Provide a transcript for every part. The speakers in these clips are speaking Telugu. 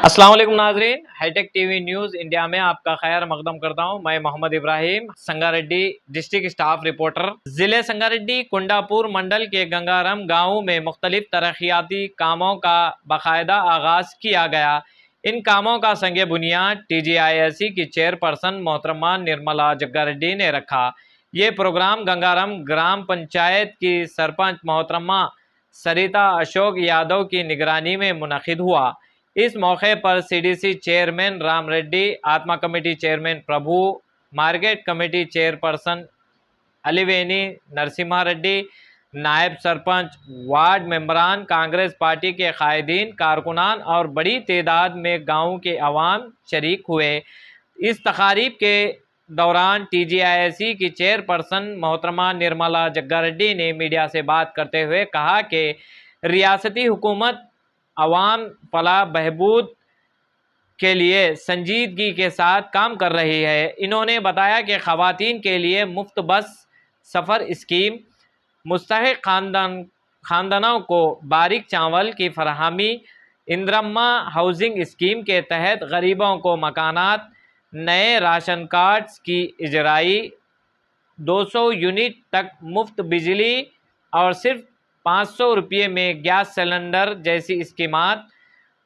अस्सलाम वालेकुम नाजरीन, हाईटेक टीवी न्यूज़ इंडिया में आपका खैर मकदम करता हूं। मैं Mohammed Ibrahim, Sangareddy district staff reporter. ज़िले संगारेड्डी कुंडापुर मंडल के गंगाराम गांव में मुख्तलिफ तरक्याती कामों का बाकायदा आगाज़ किया गया। इन कामों का संगे बुनियाद TGISC की चेयरपर्सन मोहतरमा निर्मला जग्गारेड्डी ने रखा। ये प्रोग्राम गंगाराम ग्राम पंचायत की सरपंच मोहतरमा सरिता अशोक यादव की निगरानी में मुनक़िद हुआ। इस मौके पर CDC चेयरमैन राम रेड्डी, आत्मा committee chairman Prabhu, market committee chairperson Aliveni Narasimha Reddy, नायब सरपंच, वार्ड मेंबरान, कांग्रेस पार्टी के कायदीन, कारकुनान और बड़ी तादाद में गांव के अवाम शरीक हुए। इस तकारीब के दौरान TGISC की चेयरपर्सन मोहतरमा निर्मला जग्गारेड्डी ने मीडिया से बात करते हुए कहा कि रियासती हुकूमत अवाम फलाह बहबूद के लिए संजीदगी के साथ काम कर रही है। इन्होंने बताया कि ख़वातीन के लिए मुफ्त बस सफ़र स्कीम, मुस्तहिक़ ख़ानदानों को बारीक चावल की फराहमी, इंदिरम्मा हाउसिंग स्कीम के तहत गरीबों को मकानात, नए राशन कार्ड्स की इजराई, 200 यूनिट तक मुफ्त बिजली और सिर्फ 500 रुपये में गैस सिलेंडर जैसी स्कीमात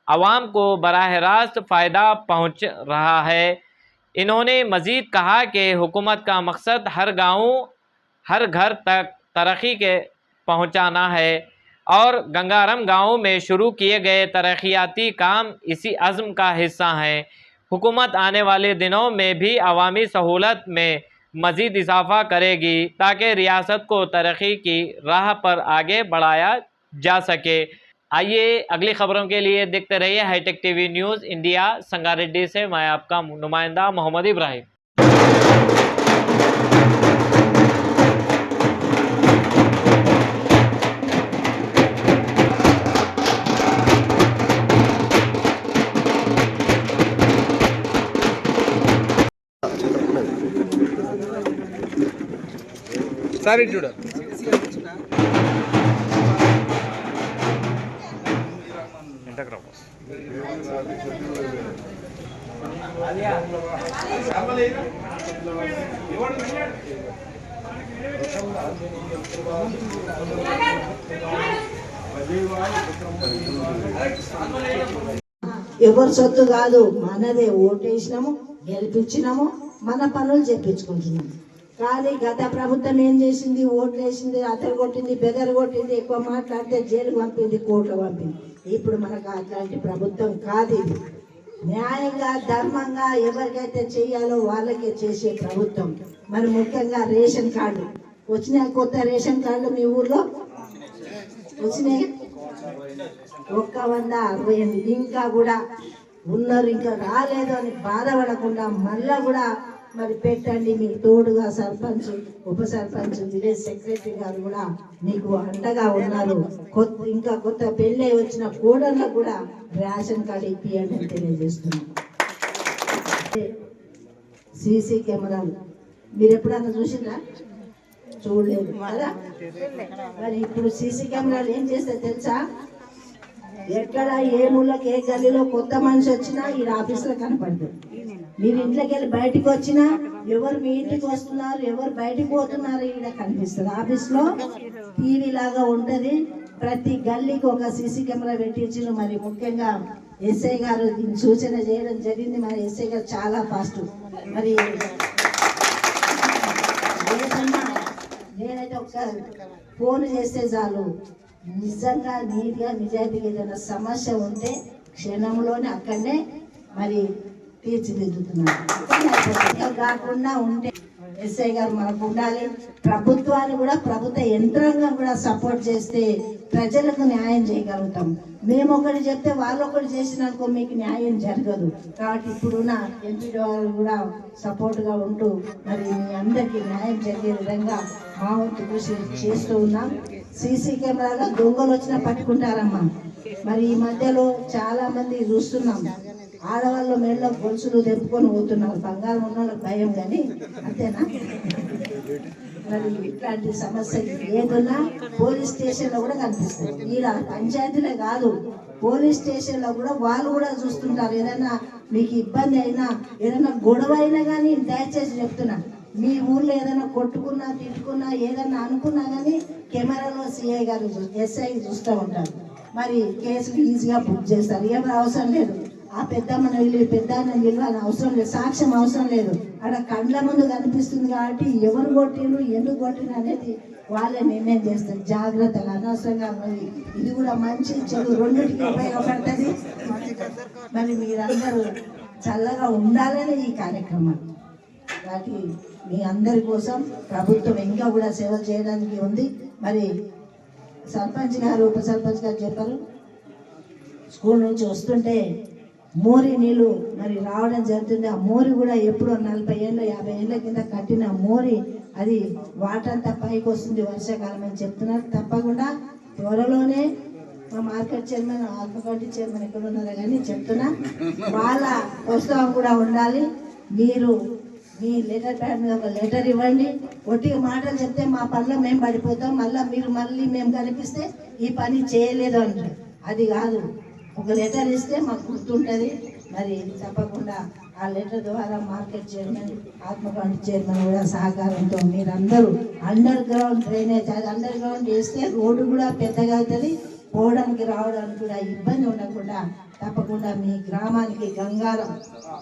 आवाम को बराह रास्त फ़ायदा पहुँच रहा है। इन्होंने मज़ीद कहा कि हुकूमत का मकसद हर गाँव हर घर तक तरक्की के पहुँचाना है और गंगाराम गाँव में शुरू किए गए तरक्याती काम इसी अज़्म का हिस्सा हैं। हुकूमत आने वाले दिनों में भी अवामी सहूलत में मज़ीद इजाफ़ा करेगी ताकि रियासत को तरक्की की राह पर आगे बढ़ाया जा सके। आइए अगली खबरों के लिए देखते रहिए hitech TV news India. Sangareddy से मैं आपका नुमाइंदा मोहम्मद इब्राहिम। సారీ చూడు ఎవరి సొత్తు కాదు, మనదే. ఓటేసినాము, గెలిపించినాము, మన పనులు చెప్పించుకుంటున్నాము. కానీ గత ప్రభుత్వం ఏం చేసింది? ఓట్లు వేసింది, అతను కొట్టింది, బెదర్ కొట్టింది, ఎక్కువ మాట్లాడితే జైలుకు పంపింది, కోర్టులో పంపింది. ఇప్పుడు మనకు అట్లాంటి ప్రభుత్వం కాదు ఇది. న్యాయంగా ధర్మంగా ఎవరికైతే చేయాలో వాళ్ళకే చేసే ప్రభుత్వం. మరి ముఖ్యంగా రేషన్ కార్డు వచ్చినాయి. కొత్త రేషన్ కార్డు మీ ఊర్లో వచ్చినాయి 168. ఇంకా కూడా ఉన్నారు, ఇంకా రాలేదు అని బాధపడకుండా మళ్ళా కూడా మరి పెట్టండి. మీకు తోడుగా సర్పంచ్, ఉప సర్పంచ్, విలేజ్ సెక్రటరీ గారు కూడా మీకు అండగా ఉన్నారు. ఇంకా కొత్త పెళ్ళి వచ్చిన కోడళ్ళకు కూడా రేషన్ కార్డు ఇప్పియండి అని తెలియజేస్తున్నాం. CC కెమెరాలు మీరు ఎప్పుడన్నా చూసిందా? చూడలేదు కదా. మరి ఇప్పుడు CC కెమెరాలు ఏం చేస్తే తెలుసా? ఎక్కడ ఏ మూలకి ఏ గల్లీలో కొత్త మనిషి వచ్చినా ఈ ఆఫీసులో కనపడుతుంది. మీరు ఇంట్లోకి వెళ్ళి బయటకు వచ్చినా ఎవరు మీ ఇంటికి వస్తున్నారు, ఎవరు బయటకు పోతున్నారు ఇక్కడ కనిపిస్తుంది. ఆఫీస్లో టీవీ లాగా ఉంటుంది. ప్రతి గల్లీకి ఒక CC కెమెరా పెట్టించిన. మరి ముఖ్యంగా ఎస్ఐ గారు దీన్ని సూచన చేయడం జరిగింది. మరి ఎస్ఐ గారు చాలా ఫాస్ట్. మరి నేనైతే ఒక ఫోన్ చేస్తే చాలు, నిజంగా నీట్గా నిజాయితీగా ఏదైనా సమస్య ఉంటే క్షణంలోనే అక్కడనే మరి తీర్చిదిద్దుతున్నారు. కాకుండా ఉంటే ఎస్ఐ గారు మనకు ఉండాలి. ప్రభుత్వాన్ని కూడా, ప్రభుత్వ యంత్రాంగం కూడా సపోర్ట్ చేస్తే ప్రజలకు న్యాయం చేయగలుగుతాం. మేము ఒకటి చెప్తే వాళ్ళు ఒకటి చేసినాకో మీకు న్యాయం జరగదు. కాబట్టి ఇప్పుడున్న ఎంపీ గారు కూడా సపోర్ట్గా ఉంటూ మరి మీ అందరికీ న్యాయం జరిగే విధంగా మా వంతు కృషి చేస్తూ ఉన్నాం. CC కెమెరాలో దొంగలు వచ్చినా పట్టుకుంటారమ్మా. మరి ఈ మధ్యలో చాలా మంది చూస్తున్నాం, ఆడవాళ్ళు మెడలో గొలుసులు తెప్పుకొని పోతున్నారు. బంగారం ఉన్న వాళ్ళకి భయం, కానీ అంతేనా? మరి ఇట్లాంటి సమస్య ఏదున్నా పోలీస్ స్టేషన్లో కూడా కనిపిస్తుంది. ఇలా పంచాయతీలే కాదు, పోలీస్ స్టేషన్లో కూడా వాళ్ళు కూడా చూస్తుంటారు. ఏదైనా మీకు ఇబ్బంది అయినా ఏదైనా గొడవ అయినా కానీ దయచేసి చెప్తున్నా, మీ ఊర్లో ఏదైనా కొట్టుకున్నా తిట్టుకున్నా ఏదైనా అనుకున్నా కానీ కెమెరాలో సిఐ గారు ఎస్ఐ చూస్తూ ఉంటారు. మరి కేసులు ఈజీగా బుక్ చేస్తారు. ఎవరు అవసరం లేదు, ఆ పెద్దమ్మని వెళ్ళి పెద్దన్న నిలవాలని అవసరం లేదు, సాక్ష్యం అవసరం లేదు. అక్కడ కండ్ల ముందు కనిపిస్తుంది కాబట్టి ఎవరు కొట్టిండ్రు ఎందుకు కొట్టిండ్రు అనేది వాళ్ళే నిర్ణయం చేస్తారు. జాగ్రత్తగా అనవసరంగా మరి ఇది కూడా మంచి చెడు రెండింటికి ఉపయోగపడుతుంది. మరి మీరందరూ చల్లగా ఉండాలని ఈ కార్యక్రమం. కాబట్టి మీ అందరి కోసం ప్రభుత్వం ఇంకా కూడా సేవలు చేయడానికి ఉంది. మరి సర్పంచ్ గారు ఉప సర్పంచ్ గారు చెప్పారు, స్కూల్ నుంచి వస్తుంటే మోరి నీళ్ళు మరి రావడం జరుగుతుంది. ఆ మోరి కూడా ఎప్పుడో 40 ఏళ్ళ 50 ఏళ్ళ కింద కట్టిన మోరి, అది వాటర్ అంతా పైకి వస్తుంది వర్షాకాలం అని చెప్తున్నారు. తప్పకుండా త్వరలోనే మా మార్కెట్ చైర్మన్ ఆత్మకట్టి చైర్మన్ ఎక్కడ ఉన్నారో కానీ చెప్తున్నా, వాళ్ళ ప్రోత్సాహం కూడా ఉండాలి. మీరు మీ లెటర్ ప్యాడ్ మీద ఒక లెటర్ ఇవ్వండి. ఒట్టిగా మాటలు చెప్తే మా పనిలో మేము పడిపోతాం, మళ్ళీ మేము కనిపిస్తే ఈ పని చేయలేదు అంటారు. అది కాదు, ఒక లెటర్ ఇస్తే మాకు గుర్తుంటుంది. మరి తప్పకుండా ఆ లెటర్ ద్వారా మార్కెట్ చైర్మన్ ఆత్మకాంటి చైర్మన్ కూడా సహకారంతో మీరందరూ అండర్ గ్రౌండ్ డ్రైనేజ్, అది అండర్ గ్రౌండ్ చేస్తే రోడ్డు కూడా పెద్దగా అవుతుంది, పోవడానికి రావడానికి కూడా ఇబ్బంది ఉండకుండా తప్పకుండా మీ గ్రామానికి గంగారం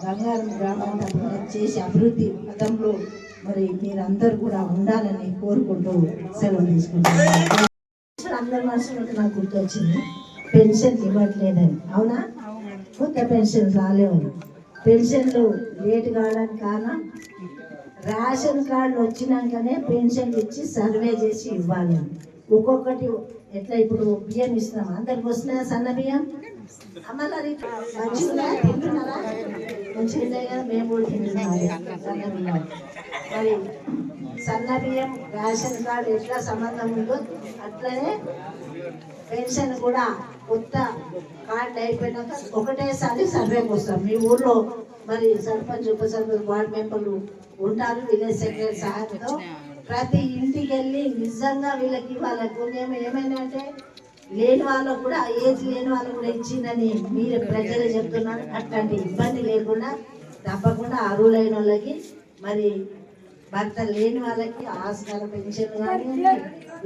గ్రామాన్ని తప్పకుండా చేసి అభివృద్ధి పథంలో మరి మీరందరూ కూడా ఉండాలని కోరుకుంటూ సెలవు తీసుకుంటాను. అందరి మనసులో నాకు గుర్తొచ్చింది, పెన్షన్ ఇవ్వట్లేదని. అవునా? కొత్త పెన్షన్ రాలేవని, పెన్షన్లు లేట్ కావడానికి కారణం రేషన్ కార్డు వచ్చినాకనే పెన్షన్లు ఇచ్చి సర్వే చేసి ఇవ్వాలి. ఒక్కొక్కటి ఎట్లా ఇప్పుడు బియ్యం ఇస్తున్నాం, అందరికి వస్తున్నాయా సన్న బియ్యం? మంచిగా తింటున్నారా? మంచిగా కదా, మేము కూడా తింటున్నాము సన్న బియ్యం. మరి సన్న బియ్యం రేషన్ కార్డు ఎట్లా సంబంధం ఉందో అట్లనే పెన్షన్ కూడా కొత్త కార్డు అయిపోయినాక ఒకటేసారి సర్వేకి వస్తాం. మీ ఊర్లో మరి సర్పంచ్ ఉప సర్పంచ్ వార్డు మెంబర్లు ఉంటారు, విలేజ్ సెక్రటరీ సహాయంతో ప్రతి ఇంటికి వెళ్ళి నిజంగా వీళ్ళకి ఇవ్వాలి. కొన్ని ఏమైనా అంటే లేని వాళ్ళకు కూడా, ఏజ్ లేని వాళ్ళకు కూడా ఇచ్చిందని మీరు ప్రజలు చెప్తున్నారు. అట్లాంటి ఇబ్బంది లేకుండా తప్పకుండా అర్హులైన వాళ్ళకి, మరి భర్త లేని వాళ్ళకి ఆస్కార పెన్షన్ కానీ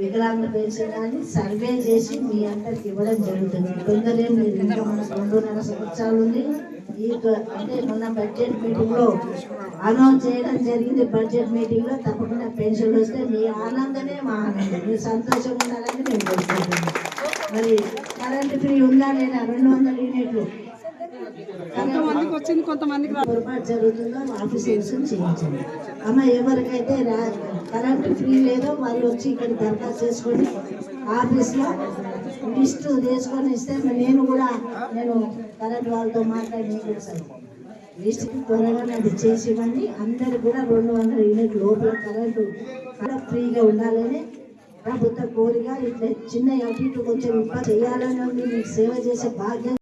వికలాంగ పెన్షన్ కానీ సర్వే చేసి మీ అందరికి ఇవ్వడం జరుగుతుంది. తొందరగా మీరు ఇంకా మనకు 2.5 సంవత్సరాలు ఉంది. అంటే మొన్న బడ్జెట్ మీటింగ్లో అనౌన్స్ చేయడం జరిగింది. బడ్జెట్ మీటింగ్లో తప్పకుండా పెన్షన్లు వస్తే మీ ఆనందమే మా ఆనందం, మీరు సంతోషంగా ఉండాలని మేము కోరుకుంటున్నాం. మరి కరెంట్ ఫ్రీ ఉందా లేదా? 200 యూనిట్లు కొంతమందికి పొరపాటు జరుగుతుందో ఆఫీస్ చేయించండి. అమ్మ ఎవరికైతే కరెంట్ ఫ్రీ లేదో వాళ్ళు వచ్చి ఇక్కడ దరఖాస్తు చేసుకొని ఆఫీస్లో లిస్టు తీసుకొని ఇస్తే నేను కరెంట్ వాళ్ళతో మాట్లాడి నేను కూడా సార్ లిస్టుకి త్వరగానే అది చేసి ఇవ్వండి. అందరికి కూడా 200 యూనిట్ లోపల కరెంటు ఫ్రీగా ఉండాలని ప్రభుత్వ కోరిక. ఇట్లా చిన్న అటు ఇటు కొంచెం ఇబ్బంది చేయాలని మీకు సేవ చేసే భాగ్యం